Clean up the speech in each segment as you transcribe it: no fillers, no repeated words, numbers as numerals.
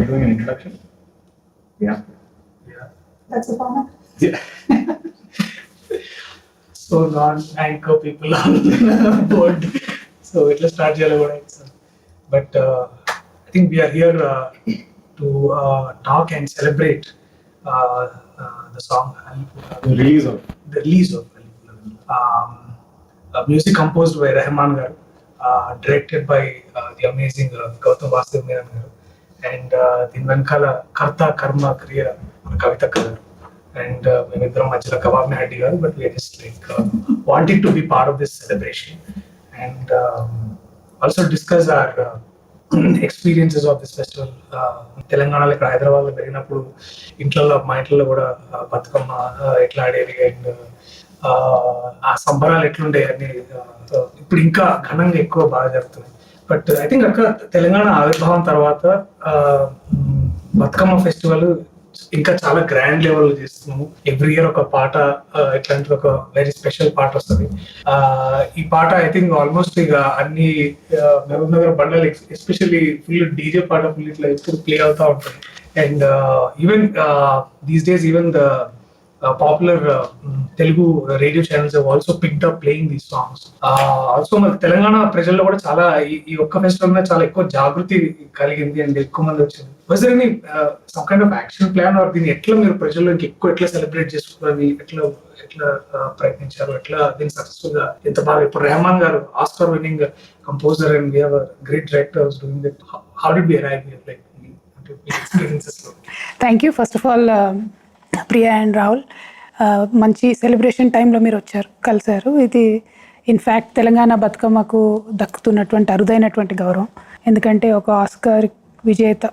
doing an introduction? Yeah. That's a comment. Yeah. So non-anchor people on board. So let's start here. But I think we are here to talk and celebrate the song. The release of. Music composed by Rahman garu, directed by the amazing Goutham Menon garu, and దీని వెనకాల కర్త కర్మ క్రియ కవిత గారు, and మేమిద్దరం మధ్యలో కబాబ్ హ్యాడీ గారు, but we're just like wanting to be part of this celebration and also discuss our experiences of this festival. తెలంగాణలో ఇక్కడ హైదరాబాద్లో పెరిగినప్పుడు మా ఇంట్లో కూడా బతుకమ్మ ఎట్లా ఆడేది అండ్ ఆ సంబరాలు ఎట్లుండే అని ఇప్పుడు ఇంకా ఘనంగా ఎక్కువ బాగా జరుగుతుంది. బట్ ఐ థింక్ అక్కడ తెలంగాణ ఆవిర్భావం తర్వాత బతుకమ్మ ఫెస్టివల్ ఇంకా చాలా గ్రాండ్ లెవెల్ చేస్తున్నాము. ఎవ్రీ ఇయర్ ఒక పాట ఇట్లాంటి ఒక వెరీ స్పెషల్ పాట వస్తుంది. ఈ పాట ఐ థింక్ ఆల్మోస్ట్ ఇక అన్ని మహబూబ్ నగర్ బండలు ఎస్పెషల్లీ ఫుల్ డీజే పాట ఫుల్ ఇట్లా ఎప్పుడు ప్లే అవుతా ఉంటుంది. And even these days even the popular Telugu radio channels have also picked up playing these songs. Also మన తెలంగాణ ప్రజల్లో కూడా చాలా ఈ ఒక్క ఫెస్టివల్ మీద చాలా ఎక్కువ జాగృతి కలిగింది అండ్ ఎక్కువ మంది వచ్చింది. Was there any some kind of action plan or దీన్ని ఎట్లా మీరు ప్రజల్లో ఎక్కువ ఎట్లా సెలబ్రేట్ చేసుకోవాలి, ఎట్లా ప్రయత్నించారు, ఎట్లా దీన్ని సక్సెస్ఫుల్ గా ఎంత బాగా ఇప్పుడు Rahman garu Oscar winning composer and we have a great director doing that. How did we arrive here like experiences? Thank you first of all Priya and Rahul. మంచి సెలబ్రేషన్ టైంలో మీరు కలిశారు. ఇది ఇన్ఫ్యాక్ట్ తెలంగాణ బతుకమ్మకు దక్కుతున్నటువంటి అరుదైనటువంటి గౌరవం. ఎందుకంటే ఒక ఆస్కార్ విజేత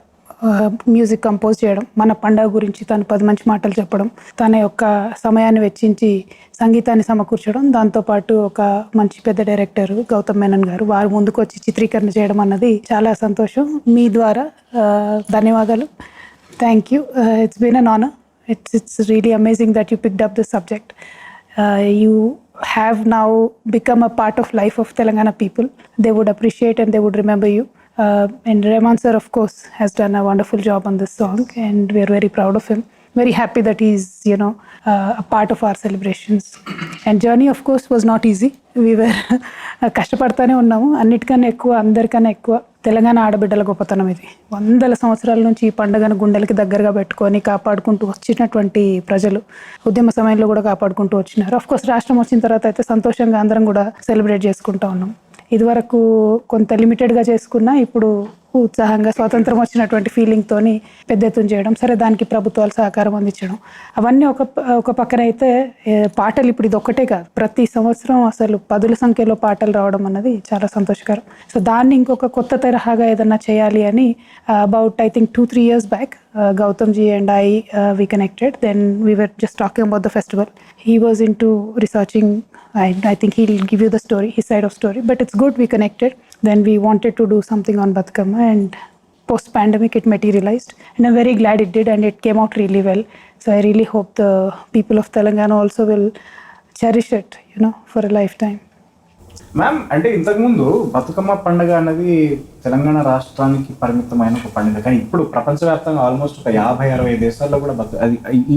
మ్యూజిక్ కంపోజ్ చేయడం, మన పండుగ గురించి తను 10 మంచి మాటలు చెప్పడం, తన యొక్క సమయాన్ని వెచ్చించి సంగీతాన్ని సమకూర్చడం, దాంతోపాటు ఒక మంచి పెద్ద డైరెక్టర్ గౌతమ్ మెనన్ గారు వారు ముందుకు వచ్చి చిత్రీకరణ చేయడం అన్నది చాలా సంతోషం. మీ ద్వారా ధన్యవాదాలు. Thank you. It's been an honour. It's really amazing that you picked up this subject. You have now become a part of life of Telangana people. They would appreciate and they would remember you. And Rahman sir, of course, has done a wonderful job on this song, and we are very proud of him. Very happy that he's, a part of our celebrations. And journey, of course, was not easy. We were కష్టపడతానే ఉన్నాము. అన్నిటికన్నా ఎక్కువ, అందరికన్నా ఎక్కువ తెలంగాణ ఆడబిడ్డల గొప్పతనం ఇది. 100 సంవత్సరాల నుంచి ఈ పండుగను గుండెలకి దగ్గరగా పెట్టుకొని కాపాడుకుంటూ వచ్చినటువంటి ప్రజలు ఉద్యమ సమయంలో కూడా కాపాడుకుంటూ వచ్చినారు. ఆఫ్ కోర్స్ రాష్ట్రం వచ్చిన తర్వాత అయితే సంతోషంగా అందరం కూడా సెలబ్రేట్ చేసుకుంటూ ఉన్నాం. ఇదివరకు కొంత లిమిటెడ్గా చేసుకున్నా ఇప్పుడు ఉత్సాహంగా స్వాతంత్రం వచ్చినటువంటి ఫీలింగ్తోని పెద్ద ఎత్తున చేయడం, సరే దానికి ప్రభుత్వాలు సహకారం అందించడం, అవన్నీ ఒక పక్కన అయితే పాటలు ఇప్పుడు ఇది ఒక్కటే కాదు, ప్రతి సంవత్సరం అసలు 10ల సంఖ్యలో పాటలు రావడం అన్నది చాలా సంతోషకరం. సో దాన్ని ఇంకొక కొత్త తరహాగా ఏదన్నా చేయాలి అని about I think 2-3 years back Goutham ji and I we connected. Then we were just talking about the festival. He was into researching. I think he'll give you the story, his side of story, but it's good we connected. Then we wanted to do something on Bathukamma, and post-pandemic it materialized. And I'm very glad it did, and it came out really well. So I really hope the people of Telangana also will cherish it, for a lifetime. Ma'am, అంటే ఇంతకుముందు బతుకమ్మ పండుగ అన్నది తెలంగాణ రాష్ట్రానికి పరిమితమైన ఒక పండుగ, కానీ ఇప్పుడు ప్రపంచవ్యాప్తంగా ఆల్మోస్ట్ ఒక 50-60 దేశాల్లో కూడా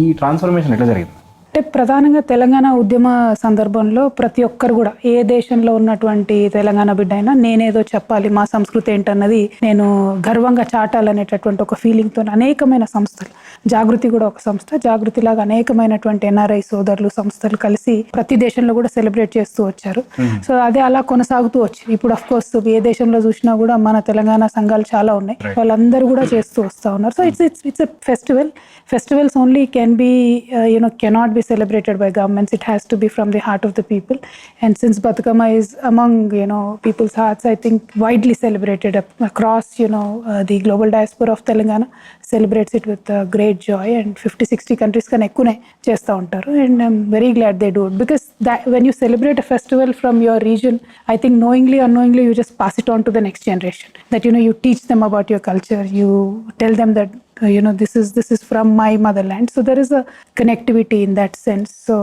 ఈ ట్రాన్స్ఫర్మేషన్ ఎట్లా జరిగింది? అంటే ప్రధానంగా తెలంగాణ ఉద్యమ సందర్భంలో ప్రతి ఒక్కరు కూడా ఏ దేశంలో ఉన్నటువంటి తెలంగాణ బిడ్డ అయినా నేనేదో చెప్పాలి, మా సంస్కృతి ఏంటన్నది నేను గర్వంగా చాటాలనేటటువంటి ఒక ఫీలింగ్తో అనేకమైన సంస్థలు, జాగృతి కూడా ఒక సంస్థ, జాగృతిలాగా అనేకమైనటువంటి NRI సోదరులు సంస్థలు కలిసి ప్రతి దేశంలో కూడా సెలబ్రేట్ చేస్తూ వచ్చారు. సో అదే అలా కొనసాగుతూ వచ్చింది. ఇప్పుడు అఫ్ కోర్స్ ఏ దేశంలో చూసినా కూడా మన తెలంగాణ సంఘాలు చాలా ఉన్నాయి, వాళ్ళందరూ కూడా చేస్తూ వస్తూ ఉన్నారు. So it's a festival. Festivals only can be, cannot be celebrated by governments. It has to be from the heart of the people. And since Bathukamma is among, people's hearts, I think widely celebrated across, the global diaspora of Telangana celebrates it with great joy. And 50-60 countries kan ekkune chesta untaru. And I'm very glad they do it. Because when you celebrate a festival from your region, I think knowingly or unknowingly, you just pass it on to the next generation. That, you teach them about your culture. You tell them that, this is from my motherland. So there is a connectivity in that sense. So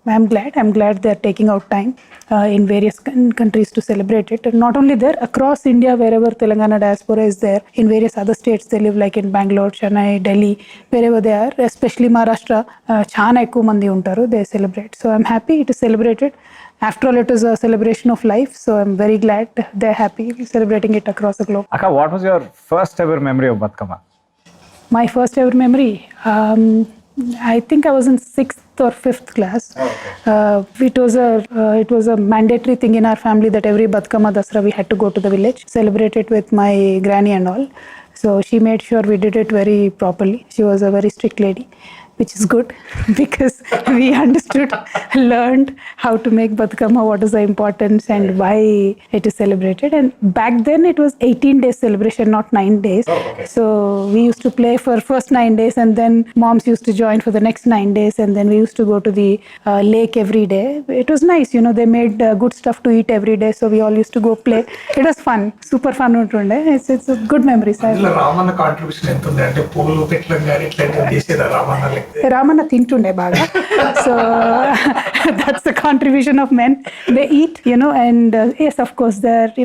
I'm glad they're taking out time in various countries to celebrate it. And not only there, across India, wherever Telangana diaspora is there, in various other states they live, like in Bangalore, Chennai, Delhi, wherever they are, especially Maharashtra, chana ekku mandi untaru, they celebrate. So I'm happy it is celebrated. After all, it is a celebration of life, so I'm very glad they're happy celebrating it across the globe. Akka, what was your first ever memory of Bathukamma? My first ever memory, I think I was in 6th or 5th class. It was a mandatory thing in our family that every Bathukamma Dasra we had to go to the village, celebrate it with my granny and all. So she made sure we did it very properly. She was a very strict lady, which is good because we understood, learned how to make Bathukamma, what is the importance and why it is celebrated. And back then it was 18 days celebration, not 9 days. So we used to play for first 9 days and then moms used to join for the next 9 days, and then we used to go to the lake every day. It was nice, you know, they made good stuff to eat every day, so we all used to go play. It was fun, super fun. It's a good memory. ఇందులో Ramanna contribution ఎంత ఉంది అంటే పూలు పెట్టడం కానీ ఇట్లాంటివి చేసేదా రామన్న లెక్క Ramana తింటుండే బాగా. So that's the contribution of men. They eat, you know, and yes, of course,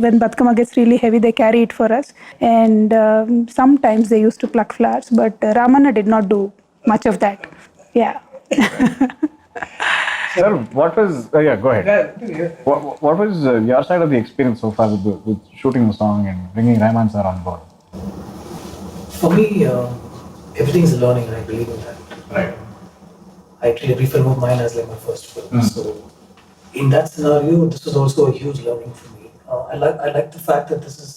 when Bathukamma gets really heavy, they carry it for us. And sometimes they used to pluck flowers, but Ramana did not do much of that. Yeah. Sir, what was, yeah, go ahead. What was your side of the experience so far with shooting the song and bringing Rahman sir on board? For me, everything's a learning, and I believe in that. Right. I treat every film of mine as like my first film. So, in that scenario, this was also a huge learning for me. I like the fact that this is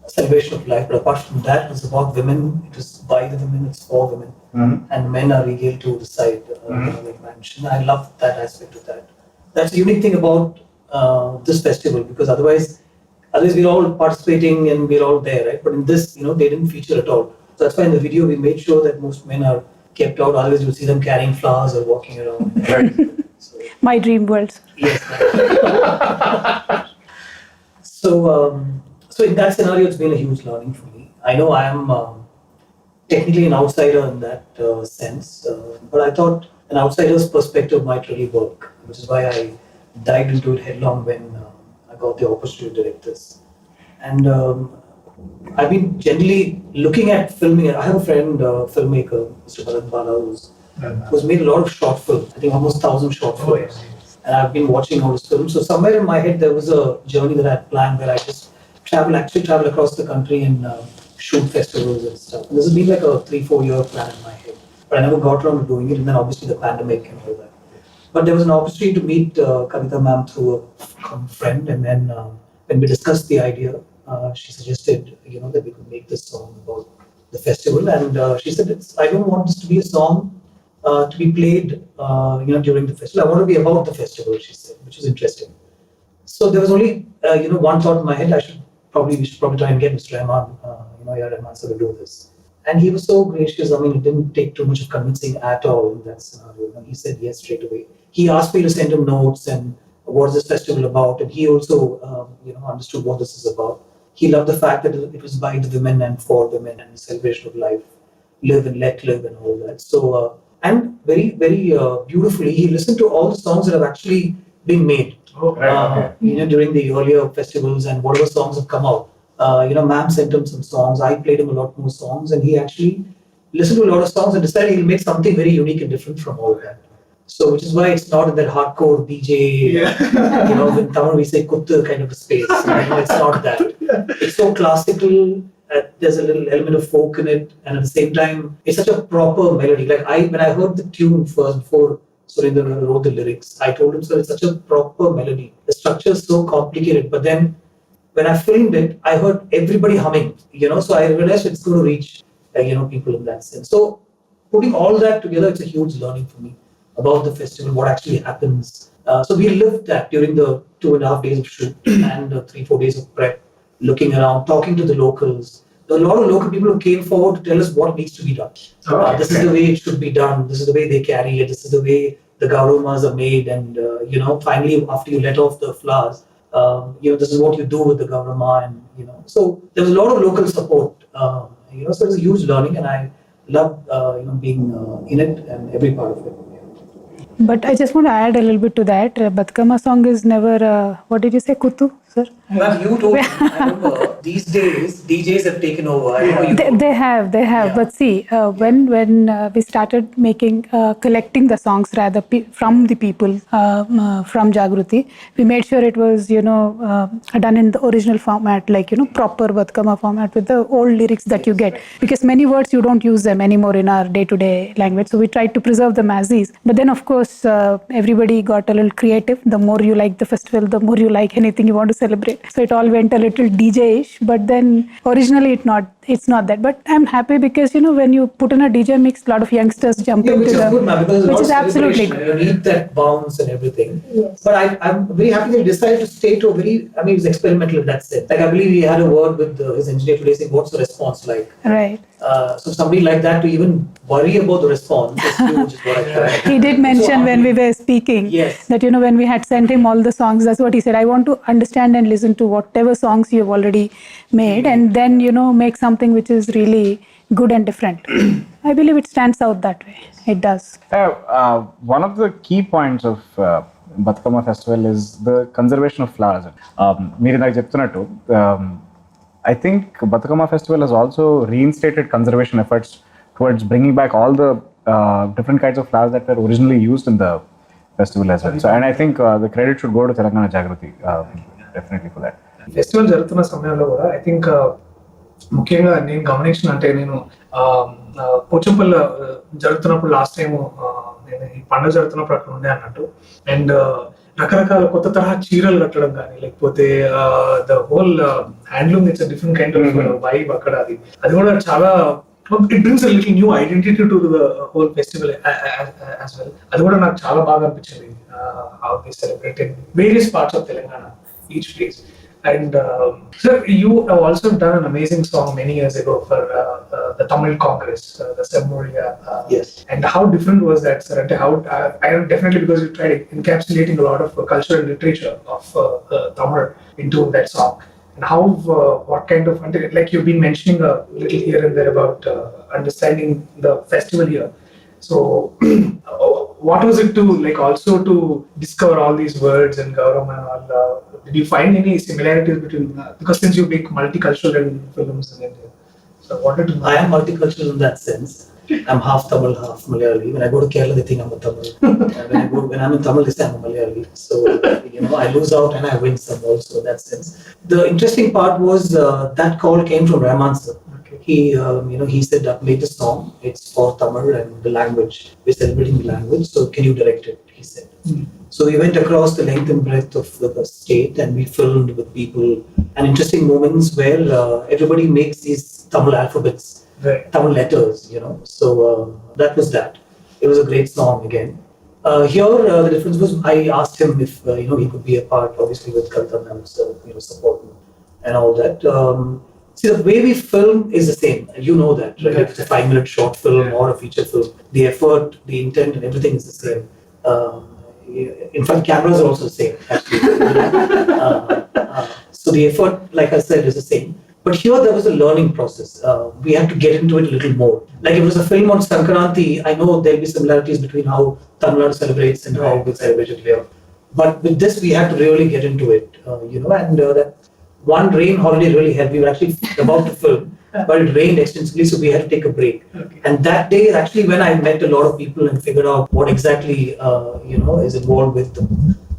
a celebration of life, but apart from that, it's about women. It is by the women, it's for women, and men are regaled to decide. Like mentioned, I love that aspect of that. That's the unique thing about this festival, because otherwise we're all participating and we're all there, right? But in this, you know, they didn't feature at all. So that's why in the video we made sure that most men are kept out. Otherwise, you'll see them carrying flowers or walking around. So, My dream world. yes. So in that scenario, it's been a huge learning for me. I know I am technically an outsider in that sense, but I thought an outsider's perspective might really work, which is why I dived into it headlong when I got the opportunity to direct this. And I've been generally looking at filming. I have a friend, filmmaker, Mr. Bala, who's made a lot of short films. I think almost 1,000 short films. And I've been watching all his films. So somewhere in my head, there was a journey that I had planned where I just travel across the country and shoot festivals and stuff. And this has been like a 3-4 year plan in my head. But I never got around to doing it. And then obviously the pandemic and all that. But there was an opportunity to meet Kavitha ma'am through a friend. And then when we discussed the idea, she suggested, you know, that we could make this song about the festival. And she said, I don't want this to be a song to be played, you know, during the festival. I want to be about the festival, she said, which is interesting. So there was only, you know, one thought in my head. We should probably try and get Mr. Rahman, you know, Rahman sir to do this. And he was so gracious. I mean, it didn't take too much of convincing at all in that scenario. And he said yes straight away. He asked me to send him notes and what is this festival about, and he also, you know, understood what this is about. He loved the fact that it was by the women and for women and the celebration of life, live and let live and all that. So, and very, very beautifully, he listened to all the songs that have actually been made, you know, during the earlier festivals and whatever songs have come out. You know, ma'am sent him some songs. I played him a lot more songs, and he actually listened to a lot of songs and decided he'll make something very unique and different from all that. So, which is why it's not in that hardcore DJ, you know, in Tamil we say kuttu kind of a space. You know, it's not that. It's so classical. There's a little element of folk in it, and at the same time, it's such a proper melody. Like when I heard the tune first before Surendra wrote the lyrics, I told him, "Sir, it's such a proper melody. The structure is so complicated." But then, when I filmed it, I heard everybody humming. You know, so I realized it's going to reach, you know, people in that sense. So, putting all that together, it's a huge learning for me about the festival, what actually happens. So we lived that during the 2.5 days of shoot and 3-4 days of prep, looking around, talking to the locals. There are a lot of local people who came forward to tell us what needs to be done. This is the way it should be done. This is the way they carry it. This is the way the gaudamas are made. And, you know, finally, after you let off the flowers, you know, this is what you do with the gaudama. And, you know, so there was a lot of local support, you know, so it was a huge learning. And I loved, you know, being in it and every part of it. But I just want to add a little bit to that. Bathukamma song is never, what did you say, Kuttu, sir? Ma'am, you told me, I remember these days DJs have taken over. I remember you told me. They have. Yeah. But see, when we started making, collecting the songs rather from the people, from Jagruti, we made sure it was, done in the original format, like, proper Bathukamma format with the old lyrics that you get. Because many words you don't use them anymore in our day-to-day language. So we tried to preserve them as is. But then, of course, everybody got a little creative. The more you like the festival, the more you like anything you want to celebrate. So it all went a little DJ-ish. But then originally it's not that. But I'm happy because, when you put in a DJ mix, a lot of youngsters jump Yeah, into which is the... good, ma'am, because which it's is absolutely celebration. good. You need that bounce and everything. Yes. But I'm very happy that he decided to stay to a very, it was experimental in that sense. Like, I believe he had a word with his engineer today saying, what's the response like? Right. So somebody like that to even worry about the response is huge, is what I tried. He did mention when we were speaking Yes. that, when we had sent him all the songs, that's what he said. I want to understand and listen to whatever songs you have already made and then, make something which is really good and different. I believe it stands out that way. It does. One of the key points of Bathukamma festival is the conservation of flowers. మీరు నాకు చెప్తున్నట్టు I think Bathukamma festival has also reinstated conservation efforts towards bringing back all the different kinds of flowers that were originally used in the festival as well. So, and I think the credit should go to Telangana Jagruti definitely for that. Festival జరుగుతున్న సమయంలో కూడా I think ముఖ్యంగా నేను గమనించిన అంటే నేను పోచంపల్లి జరుగుతున్నప్పుడు last time నేను ఈ పండుగ జరుగుతున్నప్పుడు అక్కడ ఉండే అన్నట్టు అండ్ రకరకాల కొత్త తరహా చీరలు కట్టడం కానీ లేకపోతే the whole handloom it's different kind of vibe అక్కడ అది కూడా చాలా it brings a little new identity to the whole festival as well. అది కూడా నాకు చాలా బాగా అనిపించింది how they celebrated various parts of Telangana each place. And sir, you have also done an amazing song many years ago for the Tamil Congress, the Semmoria. Yes. And how different was that, sir? And how I know definitely because you tried encapsulating a lot of culture and literature of Tamil into that song. And how, what kind of, like you've been mentioning a little here and there about understanding the festival here. So, what was it to like also to discover all these words and Goutham and all? Did you find any similarities between because since you make multicultural and films in India, so what did I am multicultural in that sense. I'm half Tamil, half Malayali. When I go to Kerala, they think I'm a Tamil. And when I'm in Tamil, they say I'm a Malayali. So I lose out and I win some also in that sense. The interesting part was that call came from Rahman sir. He, he said, I've made a song. It's for Tamil and the language. We're celebrating the language. So can you direct it? He said. So we went across the length and breadth of the state and we filmed with people and interesting moments where everybody makes these Tamil alphabets, Right. Tamil letters, So that was that. It was a great song again. Here, the difference was I asked him if, he could be a part, obviously with Goutham and support and all that. See, the way we film is the same. You know that, right? If it's a 5-minute short film or a feature film, the effort, the intent, and everything is the same. In fact, cameras are also the same, actually. So the effort, like I said, is the same. But here there was a learning process. We had to get into it a little more. Like it was a film on Sankranti. I know there'll be similarities between how Tamil Nadu celebrates and how we celebrate it here. But with this, we had to really get into it, and that one rain holiday really helped. We were actually about to film, but it rained extensively, so we had to take a break. Okay. And that day is actually when I met a lot of people and figured out what exactly, is involved with the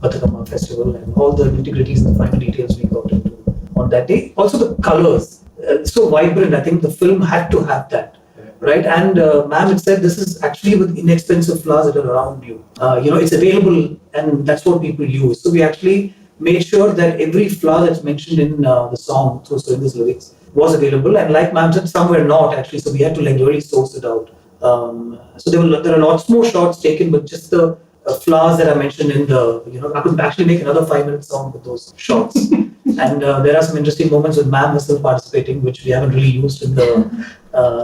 Bathukamma festival and all the nitty-gritties and the finer details we got into on that day. Also the colors, so vibrant. I think the film had to have that. Right, and ma'am had said this is actually with inexpensive flowers that are around you. It's available, and that's what people use. So we actually made sure that every flower that's mentioned in the song, so in these lyrics, was available. And like ma'am said, some were not actually. So we had to like really source it out. So there are lots more shots taken with just the flowers that are mentioned in the. I could actually make another 5-minute song with those shots. And there are some interesting moments with ma'am herself participating, which we haven't really used in the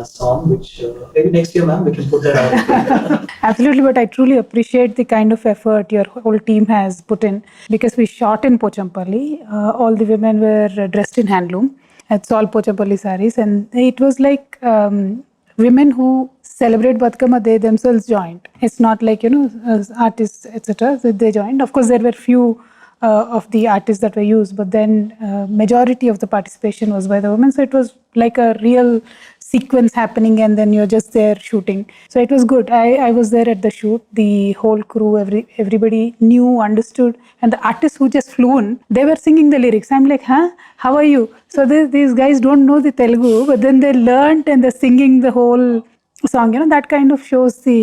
song, which maybe next year, ma'am, we can put that out. Absolutely, but I truly appreciate the kind of effort your whole team has put in because we shot in Pochampalli. All the women were dressed in handloom. It's all Pochampalli sarees, and it was like women who celebrate Bathukamma, they themselves joined. It's not like, artists, etc. So they joined. Of course, there were few of the artists that were used, but then majority of the participation was by the women. So it was like a real sequence happening, and then you're just there shooting. So it was good. I was there at the shoot. The whole crew, everybody knew, understood, and the artists who just flew in, they were singing the lyrics. I'm like, huh? How are you? So these guys don't know the Telugu, but then they learned and they're singing the whole song. That kind of shows the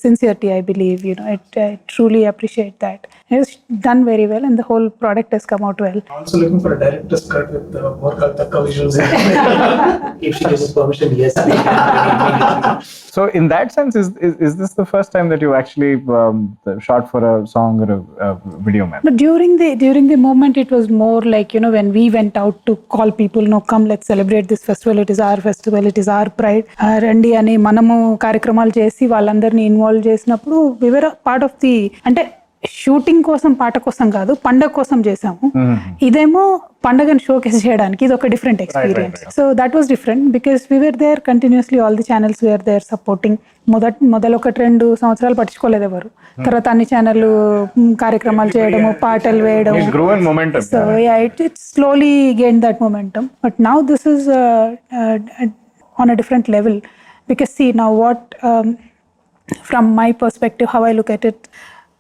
sincerity, I believe. I truly appreciate that. It's done very well, and the whole product has come out well. Also looking for a director's cut with more Kavitha visuals. If she gives us permission, yes. We can. So in that sense, is this the first time that you actually shot for a song or a video, man? But during the moment, it was more like, when we went out to call people, no, come, let's celebrate this festival. It is our festival. It is our pride. Randi ani manamu కార్యక్రమాలు చేసి వాళ్ళందరినీ involve చేసినప్పుడు we were a part of the, అంటే shooting కోసం, పాట కోసం కాదు, పండగ కోసం చేసాము. ఇదేమో పండగను షోకేస్ చేయడానికి, ఇది ఒక different experience. So that was different because we were there continuously, all the channels were there supporting. మొదలు 1-2 సంవత్సరాలు పట్టించుకోలేదు ఎవరు. తర్వాత అన్ని ఛానళ్ళు కార్యక్రమాలు చేయడము, పాటలు వేయడం. So it slowly gain that momentum. But now this is on a different level because see now what from my perspective, how I look at it,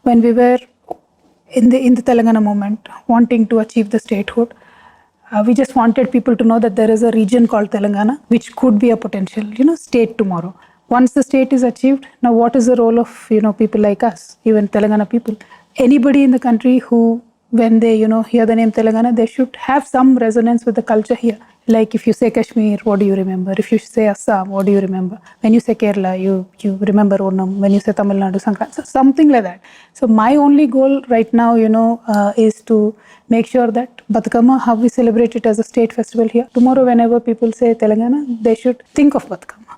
when we were in the Telangana movement wanting to achieve the statehood, we just wanted people to know that there is a region called Telangana which could be a potential state tomorrow. Once the state is achieved, now what is the role of people like us, even Telangana people, anybody in the country who, when they hear the name Telangana, they should have some resonance with the culture here. Like if you say Kashmir, what do you remember? If you say Assam, what do you remember? When you say Kerala, you remember Onam. When you say Tamil Nadu, Sankranti, so something like that. So my only goal right now, is to make sure that Bathukamma, how we celebrate it as a state festival here. Tomorrow, whenever people say Telangana, they should think of Bathukamma.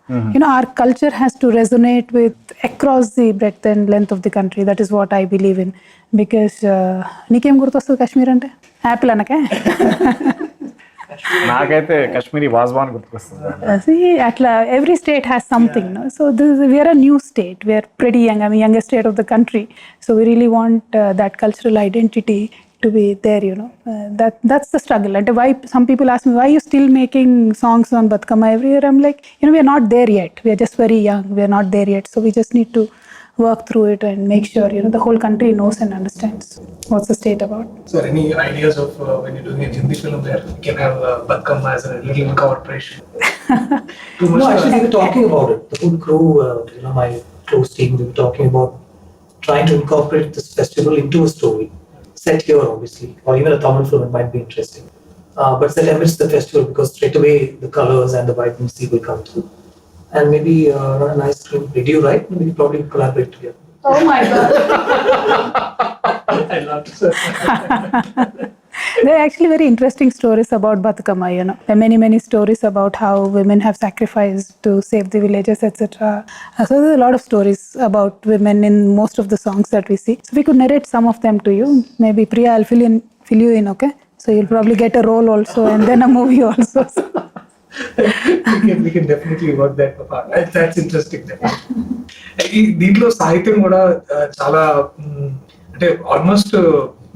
Our culture has to resonate with across the breadth and length of the country. That is what I believe in. Because నీకేం గుర్తొస్తుంది కాశ్మీర్ అంటే? Apple అనకే? నాకైతే కాశ్మీరీ వాజ్వాన్ గుర్తుకొస్తుంది. అట్లా every state has something. So we're a new state, we're pretty young, I mean youngest state of the country. So we really want that cultural identity to be there, that's the struggle. And why some people ask me, why are you still making songs on Bathukamma every year? I'm like, we are not there yet. We are just very young. We are not there yet. So we just need to work through it and make sure the whole country knows and understands what's the state about. So any ideas of when you're doing a Hindi film there, we can have Bathukamma as a little corporation? No, actually we were talking about it. The whole crew, my close team, we were talking about trying to incorporate this festival into a story. Set here, obviously, or even a Tamil film, it might be interesting. But set amidst the festival, because straight away the colors and the vibrancy will come through. And maybe a nice film video, right? Maybe we probably collaborate together. Oh my God. I love to. There are actually very interesting stories about Bathukamma, There are many stories about how women have sacrificed to save the villages, etc. So there are a lot of stories about women in most of the songs that we see. So we could narrate some of them to you. Maybe Priya, I'll fill you in, okay? So you'll probably get a role also and then a movie also. we can definitely work that apart. That's interesting. దీంట్లో సాహిత్యం కూడా చాలా అంటే almost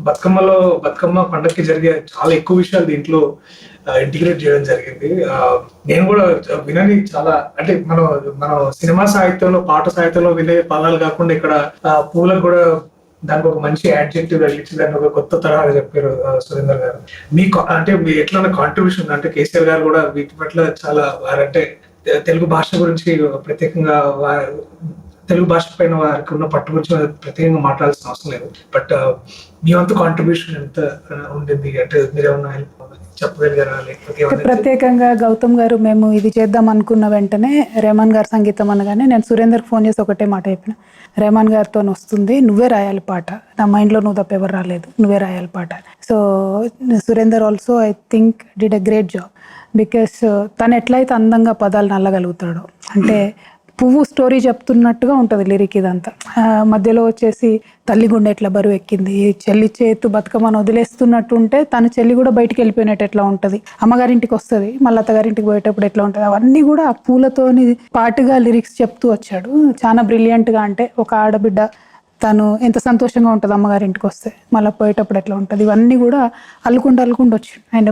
Bathukamma పండగకి జరిగే చాలా ఎక్కువ విషయాలు దీంట్లో ఇంటిగ్రేట్ చేయడం జరిగింది. నేను కూడా వినని చాలా, అంటే మనం సినిమా సాహిత్యంలో, పాట సాహిత్యంలో వినే పదాలు కాకుండా ఇక్కడ పూలకు కూడా దానికి ఒక మంచి యాడ్జెక్టివ్ తగిలించి దాన్ని ఒక కొత్త తరహాగా చెప్పారు సురేందర్ గారు. మీకు అంటే మీ ఎట్లా కాంట్రిబ్యూషన్, అంటే కేసీఆర్ గారు కూడా వీటి పట్ల చాలా వారంటే తెలుగు భాష గురించి ప్రత్యేకంగా, తెలుగు భాష పైన వారికి ఉన్న పట్టు గురించి ప్రత్యేకంగా మాట్లాడాల్సిన అవసరం లేదు. బట్ మీ వంతు కాంట్రిబ్యూషన్ ఎంత ఉండింది, అంటే మీరేమన్నా చెప్పగలిగారా? లేకపోతే ప్రత్యేకంగా గౌతమ్ గారు, మేము ఇది చేద్దాం అనుకున్న వెంటనే రెహమాన్ గారు సంగీతం అనగానే నేను సురేందర్కి ఫోన్ చేసి ఒకటే మాట చెప్పిన, రెహమాన్ గారితో వస్తుంది, నువ్వే రాయాలి పాట, నా మైండ్లో నువ్వు తప్ప ఎవరు రాలేదు, నువ్వే రాయాలి పాట. So Surender also I think did a great job. Because తను ఎట్లయితే అందంగా పదాలు నల్లగలుగుతాడో, అంటే పువ్వు స్టోరీ చెప్తున్నట్టుగా ఉంటుంది లిరిక్ ఇదంతా. మధ్యలో వచ్చేసి తల్లి గుండె ఎట్లా బరువు ఎక్కింది, చెల్లి చేతు బతుకమ్మను వదిలేస్తున్నట్టు ఉంటే తన చెల్లి కూడా బయటికి వెళ్ళిపోయినట్టు ఎట్లా ఉంటుంది, అమ్మగారింటికి వస్తుంది మళ్ళీ అత్తగారింటికి పోయేటప్పుడు ఎట్లా ఉంటుంది, అవన్నీ కూడా ఆ పూలతోని పాటుగా లిరిక్స్ చెప్తూ వచ్చాడు. చాలా బ్రిలియంట్గా. అంటే ఒక ఆడబిడ్డ తను ఎంత సంతోషంగా ఉంటుంది అమ్మగారింటికి వస్తే, మళ్ళీ పోయేటప్పుడు ఎట్లా ఉంటుంది, ఇవన్నీ కూడా అల్లుకుంటూ వచ్చి అండ్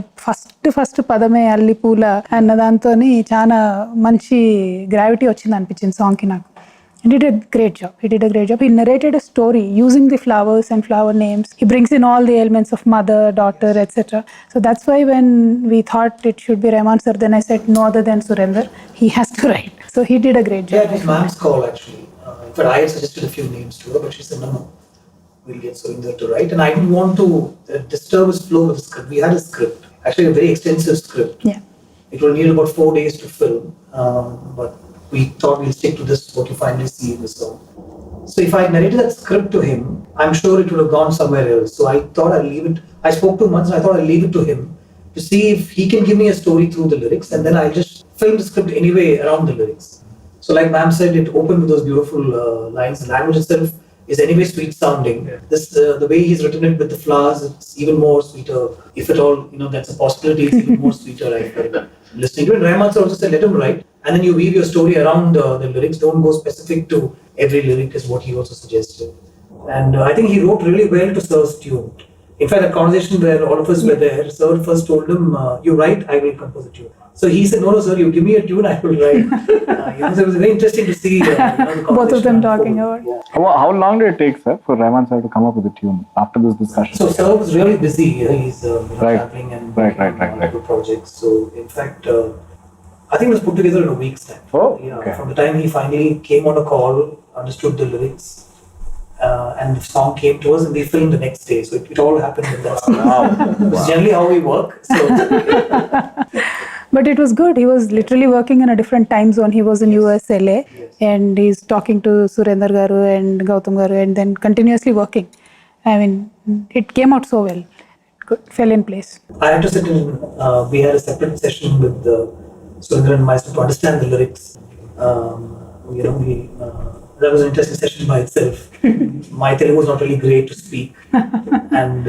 ఫస్ట్ పదమే అల్లి పూల అన్న దాంతో చాలా మంచి గ్రావిటీ వచ్చింది అనిపించింది సాంగ్కి నాకు. He did a great job. He narrated a story using the flowers and flower names. He brings in all the elements of mother, daughter, etc. So that's why when we thought it should be Rahman sir, then I said no other than Surinder. He has to write. So he did a great job. Yeah, it was ma'am's call actually. In fact, I had suggested a few names to her, but she said no, we'll get Surinder to write. And I didn't want to disturb his flow with the script. We had a script, actually a very extensive script. Yeah. It will need about 4 days to film, but we thought we'll stick to this, what you finally see in the song. So if I narrated that script to him, I'm sure it would have gone somewhere else. So I thought I'd leave it. I spoke to him once and I thought I'd leave it to him to see if he can give me a story through the lyrics, and then I'll just film the script anyway around the lyrics. So like ma'am said, it opened with those beautiful lines. The language itself is anyway sweet sounding. This the way he's written it with the flowers, it's even more sweeter. If at all, that's a possibility, it's even more sweeter. I felt listening to it. Rahman sir also said, let him write, and then you weave your story around the lyrics. Don't go specific to every lyric, is what he also suggested. And I think he wrote really well to Sir's tune. In fact, that conversation where all of us were there, Sir first told him, you write, I will compose a tune. So he said, no sir, you give me a tune, I will write. So it was very interesting to see the conversation. Both of them talking about. Yeah. How long did it take, sir, for Rahman sir to come up with the tune after this discussion? So Sir was really busy. He's Right. traveling and Right. multiple projects. So in fact, I think it was put together in a week's time. Oh, Yeah, okay. From the time he finally came on a call, understood the lyrics, and the song came to us, and we filmed the next day. So it all happened in that. Wow. It's generally how we work. So But it was good. He was literally working in a different time zone. He was in US, LA, and he's talking to Surinder garu and Goutham garu, and then continuously working. I mean, it came out so well. Good, fell in place. I had to sit in. We had a separate session with Surinder and myself to understand the lyrics. That was an interesting session by itself. My Telugu was not really great to speak, and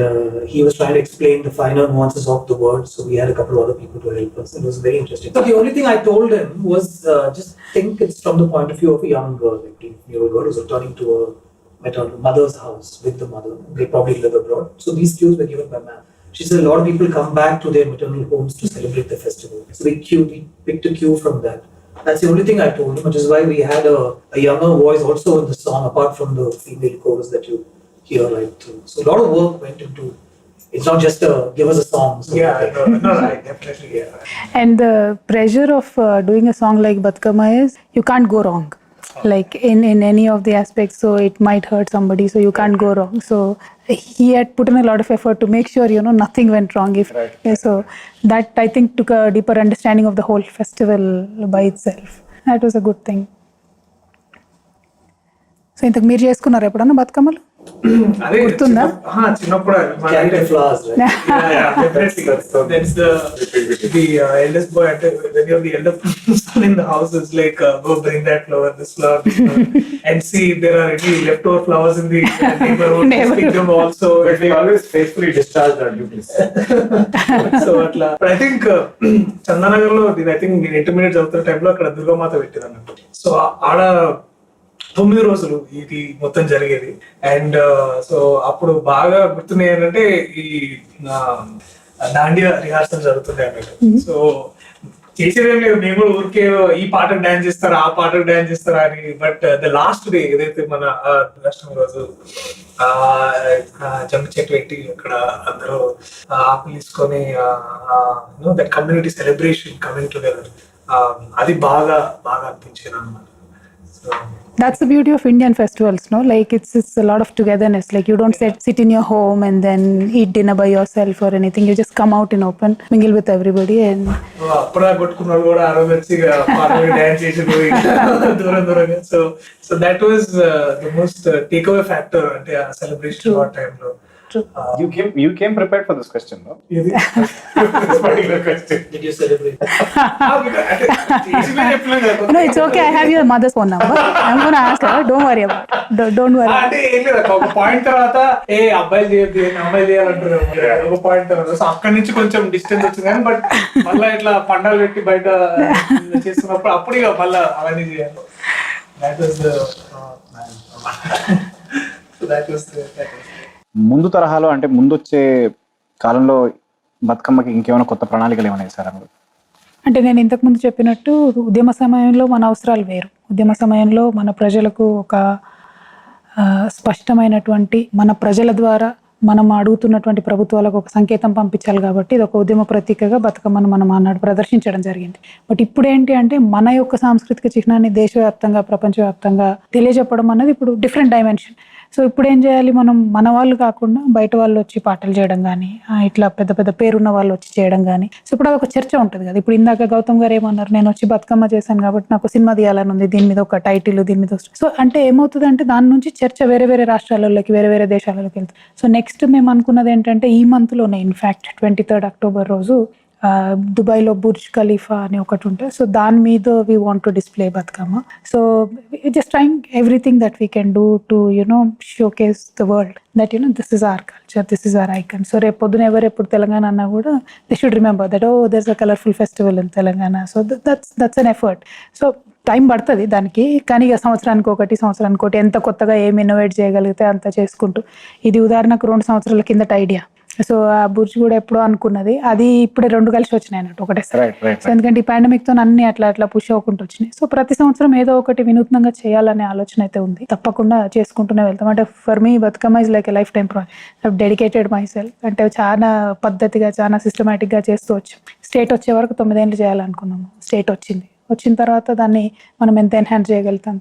he was trying to explain the finer nuances of the words. So we had a couple of other people to help us. It was very interesting. So the only thing I told him was just think it's from the point of view of a young girl, like a year old girl who's returning to her maternal mother's house with the mother. They probably live abroad. So these cues were given by ma'am. She said a lot of people come back to their maternal homes to celebrate the festival. So we picked a cue from that. That's the only thing I told him, which is why we had a younger voice also in the song, apart from the female chorus that you hear right through. So a lot of work went into. It's not just give us a song. So I definitely, yeah. And the pressure of doing a song like Bathukamma is you can't go wrong. Like in any of the aspects, so it might hurt somebody, so you can't go wrong. So he had put in a lot of effort to make sure nothing went wrong. So that I think took a deeper understanding of the whole festival by itself. That was a good thing. So ఇంతకు మీరు చేసుకున్నారు ఎప్పుడన్నా బతుకమ్మలు? అదే గుర్తుందా? చిన్నప్పుడు carry the flowers, right? definitely. That's the eldest boy. When you're the eldest son in the house, it's like go bring that flower, this flower, and see if there are any leftover flowers in the neighborhood. Pick them also. But we always faithfully discharged our duties. So atla. But I think Chandanagar lo, I think నేను intermediate చదువుతున్న టైంలో అక్కడ దుర్గామాత పెట్టారు అన్నట్టు. So ఆడ 9 రోజులు ఇది మొత్తం జరిగేది. అండ్ సో అప్పుడు బాగా గుర్తున్నాయి ఏంటంటే ఈ దాండియా రిహార్సల్ జరుగుతుండే అన్నట్టు. సో చేసేదేం లేదు, మేము కూడా ఊరికే ఈ పాటకు డాన్స్ చేస్తారా ఆ పాటకు డాన్స్ చేస్తారా అని. బట్ ద లాస్ట్ డే ఏదైతే మన దర్శనం రోజు జమ్మి చెట్టు పెట్టి అక్కడ అందరూ ఆకులు తీసుకొని that community celebration coming together, అది బాగా అనిపించేది అన్నమాట. So That's the beauty of Indian festivals, no? Like it's a lot of togetherness. Like you don't sit in your home and then eat dinner by yourself or anything. You just come out in open, mingle with everybody, and అప్పుడు కొట్టుకున్నాడు కూడా ఆ రోజు వచ్చి పాటలు dance చేసి దూరంగా. So that was the most take away factor అంటే ఆ సెలబ్రేషన్ ఆ టైంలో. You came prepared for this question, no? ఇది particular question. Did you celebrate? No, it's okay. I have your mother's phone number. I'm going to ask her. Don't worry about it. Don't worry. అంటే ఏం లేదు ఒక point తర్వాత అబ్బాయిలు చేయొద్దు అమ్మాయిలు చేయాలంటారు ఒక పాయింట్ తర్వాత. సో అక్కడి నుంచి కొంచెం డిస్టెన్స్ వచ్చింది కానీ బట్ మళ్ళీ ఇట్లా పండాలు పెట్టి బయట చేస్తున్నప్పుడు అప్పుడు ఇక మళ్ళీ అవన్నీ చేయాలి. ముందు తరహాలో అంటే ముందు వచ్చే కాలంలో బతుకమ్మకి ఇంకేమైనా కొత్త ప్రణాళికలు ఏమైనా సార్? అంటే నేను ఇంతకుముందు చెప్పినట్టు ఉద్యమ సమయంలో మన అవసరాలు వేరు. ఉద్యమ సమయంలో మన ప్రజలకు ఒక స్పష్టమైనటువంటి మన ప్రజల ద్వారా మనం అడుగుతున్నటువంటి ప్రభుత్వాలకు ఒక సంకేతం పంపించాలి కాబట్టి ఇది ఒక ఉద్యమ ప్రతీకగా బతుకమ్మను మనం ఆనాడు ప్రదర్శించడం జరిగింది. బట్ ఇప్పుడు ఏంటి అంటే మన యొక్క సాంస్కృతిక చిహ్నాన్ని దేశవ్యాప్తంగా ప్రపంచవ్యాప్తంగా తెలియజెప్పడం అన్నది ఇప్పుడు డిఫరెంట్ డైమెన్షన్. సో ఇప్పుడు ఏం చేయాలి, మనం మన వాళ్ళు కాకుండా బయట వాళ్ళు వచ్చి పాటలు చేయడం కానీ ఇట్లా పెద్ద పెద్ద పేరున్న వాళ్ళు వచ్చి చేయడం కానీ. సో ఇప్పుడు అదొక చర్చ ఉంటుంది కదా. ఇప్పుడు ఇందాక గౌతమ్ గారు ఏమన్నారు, నేను వచ్చి బతుకమ్మ చేశాను కాబట్టి నాకు సినిమా తీయాలని ఉంది, దీని మీద ఒక టైటిల్, దీని మీద. సో అంటే ఏమవుతుంది అంటే దాని నుంచి చర్చ వేరే వేరే రాష్ట్రాలలోకి వేరే వేరే దేశాలలోకి వెళ్తుంది. సో నెక్స్ట్ మేము అనుకున్నది ఏంటంటే ఈ మంత్లోనే ఇన్ఫ్యాక్ట్ 23 అక్టోబర్ రోజు దుబాయ్లో బుర్జ్ ఖలీఫా అని ఒకటి ఉంటుంది. సో దాని మీద we want to display Bathukamma. So just trying everything that we can do to showcase the world that this is our culture, this is our icon. So రేపు పొద్దున ఎప్పుడు తెలంగాణ అన్నా కూడా they should remember that there's a colourful festival in Telangana. So that's an effort. So time పడుతుంది దానికి, కానీ ఇక సంవత్సరానికి ఒకటి ఎంత కొత్తగా ఏమి ఇన్నోవేట్ చేయగలిగితే అంత చేసుకుంటూ. ఇది ఉదాహరణకు 2 సంవత్సరాల కిందట ఐడియా. సో ఆ బుర్జ్ కూడా ఎప్పుడో అనుకున్నది, అది ఇప్పుడే 2 కలిసి వచ్చినాయి అన్నట్టు ఒకటేసారి. సో ఎందుకంటే ఈ పాండమిక్ తో అన్ని అట్లా పుష్ అవ్వకుండా వచ్చినాయి. సో ప్రతి సంవత్సరం ఏదో ఒకటి వినూత్నంగా చేయాలనే ఆలోచన అయితే ఉంది. తప్పకుండా చేసుకుంటూనే వెళ్తాం. అంటే for me Bathukamma is like a life time project. Dedicated my self. అంటే చాలా పద్ధతిగా చాలా సిస్టమేటిక్ గా చేస్తూ వచ్చాం. స్టేట్ వచ్చే వరకు 9 ఏళ్ళు చేయాలనుకున్నాము. స్టేట్ వచ్చిన తర్వాత దాన్ని మనం ఎంత ఎన్హాన్స్ చేయగలుగుతాం.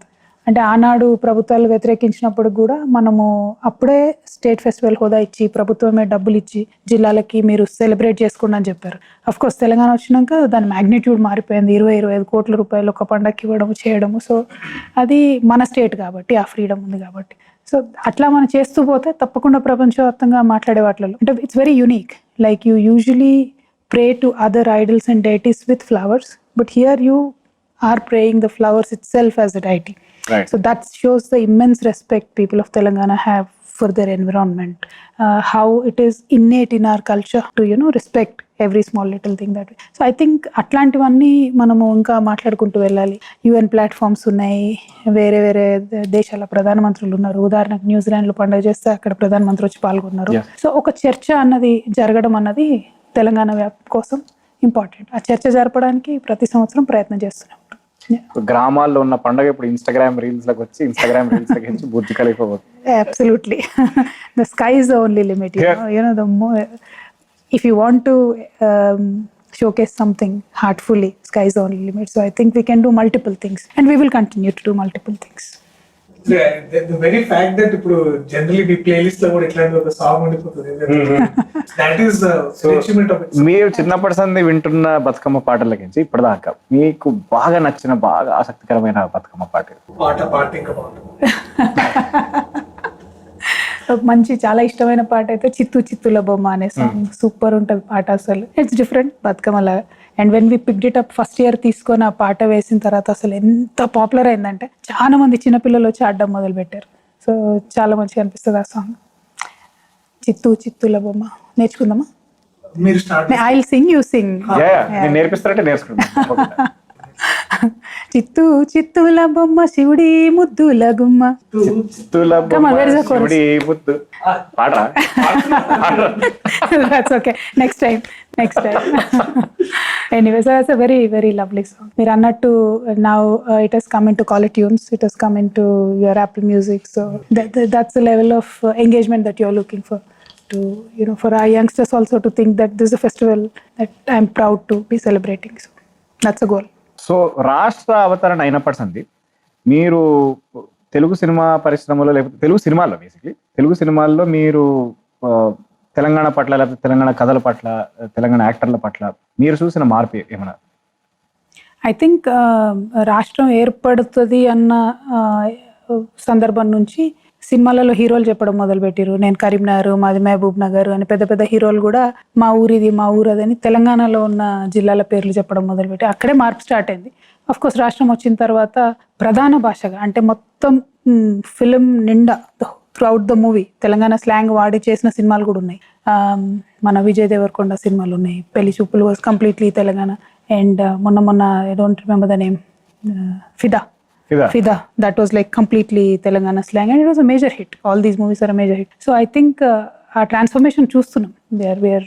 అంటే ఆనాడు ప్రభుత్వాలు వ్యతిరేకించినప్పుడు కూడా మనము అప్పుడే స్టేట్ ఫెస్టివల్ హోదా ఇచ్చి ప్రభుత్వమే డబ్బులు ఇచ్చి జిల్లాలకి మీరు సెలబ్రేట్ చేసుకోండి అని చెప్పారు. అఫ్ కోర్స్ తెలంగాణ వచ్చినాక దాని మ్యాగ్నిట్యూడ్ మారిపోయింది. 20-25 కోట్ల రూపాయలు ఒక పండగకి ఇవ్వడము చేయడము. సో అది మన స్టేట్ కాబట్టి ఆ ఫ్రీడమ్ ఉంది కాబట్టి. సో అట్లా మనం చేస్తూ పోతే తప్పకుండా ప్రపంచవ్యాప్తంగా మాట్లాడే వాటిలో అంటే it's very unique. Like you usually pray to other idols and deities with flowers, but here you are praying the flowers itself as a deity. Right. So that shows the immense respect people of Telangana have for their environment, how it is innate in our culture to respect every small little thing that way. So I think అట్లాంటివన్నీ మనము ఇంకా మాట్లాడుకుంటూ వెళ్ళాలి. UN platforms ఉన్నాయి, వేరే వేరే దేశాల ప్రధానమంత్రులు ఉన్నారు. ఉదాహరణకు న్యూజిలాండ్లో పండుగ చేస్తే అక్కడ ప్రధానమంత్రి వచ్చి పాల్గొన్నారు. సో ఒక చర్చ అన్నది జరగడం అన్నది తెలంగాణ వ్యాప్తి కోసం ఇంపార్టెంట్. ఆ చర్చ జరపడానికి ప్రతి సంవత్సరం ప్రయత్నం చేస్తున్నాం. గ్రామాల్లో ఉన్న పండుగ ఇప్పుడు ఇన్స్టాగ్రామ్ రీల్స్ లకు వచ్చి బుర్జ్ ఖలీఫా పోతుంది. Absolutely. The sky is the only limit. The more, if you want to showcase something heartfully, sky is the only limit. So I think we can do multiple things, and we will continue to do multiple things. The very fact that ఇప్పుడు generally మీ playlist లో కూడా ఇట్లాంటి ఒక song ఉండిపోతుంది, that is achievement of it. మీరు చిన్నప్పటి సంది వింటున్న బతుకమ్మ పాటలకించి ఇప్పటిదాకా మీకు బాగా నచ్చిన బాగా ఆసక్తికరమైన బతుకమ్మ పాట ఇంకా మంచి చాలా ఇష్టమైన పాట అయితే చిత్తుల బొమ్మ అనే సాంగ్. సూపర్ ఉంటుంది పాట అసలు. ఇట్స్ డిఫరెంట్ బతుకమ్మలా. And when we picked it up first year తీసుకొని ఆ పాట వేసిన తర్వాత అసలు ఎంత పాపులర్ అయిందంటే చాలా మంది చిన్నపిల్లలు వచ్చి ఆడడం మొదలు పెట్టారు. సో చాలా మంచిగా అనిపిస్తుంది ఆ సాంగ్. చిత్తుల బొమ్మ నేర్చుకుందామా? మీరు start. I will sing, you sing. నేర్పిస్తారంటే నేర్చుకుంటాం. చిత్తుల బొమ్మ శివుడి ముద్దుల గుమ్మ. Come on, where is the chorus? That's okay. Next time. Anyway, so that's a very, very lovely song. Meer annattu now it has come into Caller Tunes. It has come into your Apple Music. So that's the level of engagement that you're looking for. To for our youngsters also to think that this is a festival that I'm proud to be celebrating. So that's a goal. So రాష్ట్ర అవతరణ అయినప్పటి మీరు Telugu cinema పరిశ్రమలో లేకపోతే తెలుగు సినిమాల్లో మీరు తెలంగాణ పట్ల లేకపోతే తెలంగాణ కథల పట్ల తెలంగాణ యాక్టర్ల పట్ల మీరు చూసిన మార్పు ఏమన్నా? ఐ థింక్ రాష్ట్రం ఏర్పడుతుంది అన్న సందర్భం నుంచి సినిమాలలో హీరోలు చెప్పడం మొదలుపెట్టారు. నేను కరీంనగర్, మాది మహబూబ్ నగర్ అని పెద్ద పెద్ద హీరోలు కూడా మా ఊరిది మా ఊరదని తెలంగాణలో ఉన్న జిల్లాల పేర్లు చెప్పడం మొదలుపెట్టి అక్కడే మార్పు స్టార్ట్ అయింది. కోర్స్ రాష్ట్రం వచ్చిన తర్వాత ప్రధాన భాషగా అంటే మొత్తం ఫిలిం నిండా through out the movie Telangana slang వాడి చేసిన సినిమాలు కూడా ఉన్నాయి. మన విజయ్ దేవరకొండ సినిమాలు ఉన్నాయి. పెళ్లి చూపులు వాజ్ కంప్లీట్లీ తెలంగాణ. అండ్ మొన్న I don't remember the name, Fida, that was like completely Telangana slang and it was a major hit. All these movies are a major hit. So I think our transformation చూస్తున్నాం. Where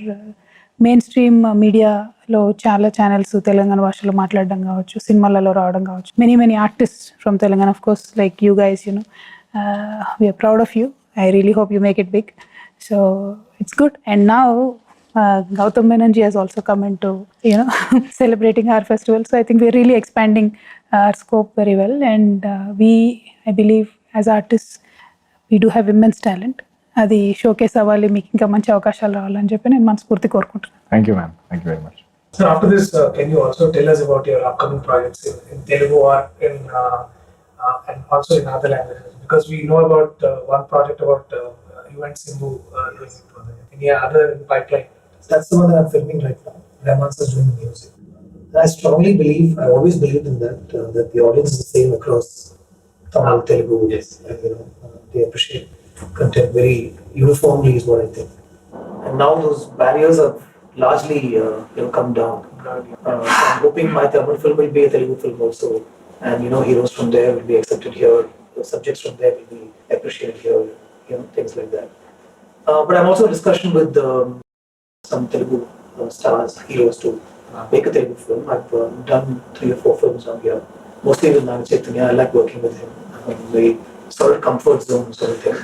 mainstream మీడియాలో చాలా channels Telangana భాషలో మాట్లాడడం కావచ్చు, సినిమాలలో రావడం కావచ్చు. Many artists from Telangana, of course, like you guys, we are proud of you. I really hope you make it big. So it's good. And now GouthamMenon has also come into, celebrating our festival. So I think we're really expanding our scope very well. And I believe as artists, we do have immense talent. అది showcase అవ్వాలి, మీకు ఇంకా మంచి అవకాశాలు రావాలని చెప్పి నేను మనస్ఫూర్తి కోరుకుంటున్నాను. Thank you ma'am, thank you very much. So after this, can you also tell us about your upcoming projects in Telugu or in and also in other languages? Because we know about one project about you and Simbu doing it. Any other in the pipeline? That's the one that I'm filming right now. Rahman's is doing the music. And I strongly believe, I always believed in that, that the audience is the same across Tamil, Telugu. Yes. And, they appreciate content very uniformly is what I think. And now those barriers have largely come down. So I'm hoping my Tamil film will be a Telugu film also. And, heroes from there will be accepted here. The subjects from there will be appreciated here. Things like that. But I'm also in discussion with some Telugu stars, heroes to make a Telugu film. I've done 3 or 4 films on here, mostly with Nana Chaitanya. I like working with him. I'm a very solid comfort zone sort of thing.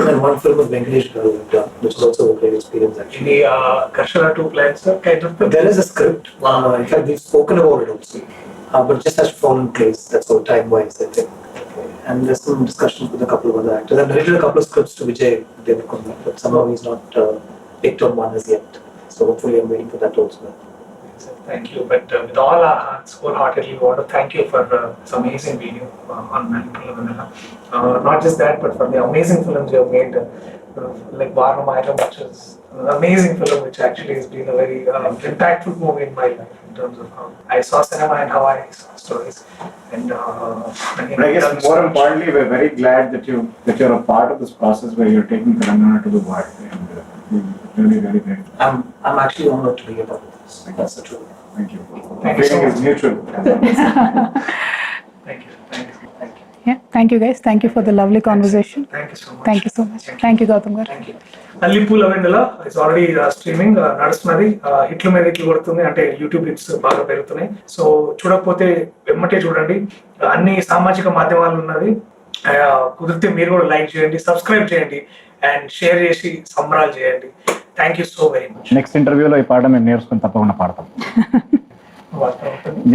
And one film with Venkatesh Garu I've done, which is also a great experience actually. Any Karshana 2 plans, sir? Kind of. There is a script. In fact, we've spoken about it also, but it just has to fall in place. That's all time-wise, I think. And there's some discussions with a couple of other actors. I've narrated a couple of scripts to Vijay Devarkonda, but somehow he's not picked on one as yet. So hopefully I'm waiting for that also. Thank you. But with all our hearts, wholeheartedly, we want to thank you for this amazing video on Manipula. Not just that, but for the amazing films you have made, like Varnamayam, which is an amazing film, which actually has been a very impactful movie in my life in terms of how I saw cinema and how I saw stories. And I guess more importantly, we're very glad that you're a part of this process where you're taking Telangana to the world. And really, very great. I'm actually honored to be a part of this. That's the truth. Thank you. Thank you so Feeling is mutual. thank you. Yeah, thank you guys. Thank you for the lovely conversation. Thank you so much. Thank you so much. Thank you, Goutham garu. Thank you. Allipoola Vennela it's already streaming నడుస్తున్నది. హిట్ల మీద హిట్లు కొడుతుంది, అంటే YouTube hits బాగా పెరుగుతున్నాయి. So చూడకపోతే వెమ్మటే చూడండి. అన్ని సామాజిక మాధ్యమాలు ఉన్నది. కుదిరితే మీరు కూడా లైక్ చేయండి, సబ్స్క్రైబ్ చేయండి అండ్ షేర్ చేసి సంబరాలు చేయండి. Thank you so very much. Next ఇంటర్వ్యూలో ఈ పాట మేము నేర్చుకుని తప్పకుండా పాడతాం.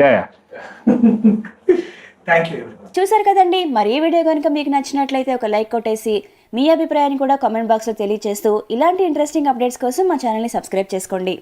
Yeah thank you. చూసారు కదండి, మరి ఈ వీడియో కనుక మీకు నచ్చినట్లయితే ఒక లైక్ కొట్టేసి మీ అభిప్రాయాన్ని కూడా కామెంట్ బాక్స్లో తెలియజేస్తూ ఇలాంటి ఇంట్రెస్టింగ్ అప్డేట్స్ కోసం మా ఛానల్ని సబ్స్క్రైబ్ చేసుకోండి.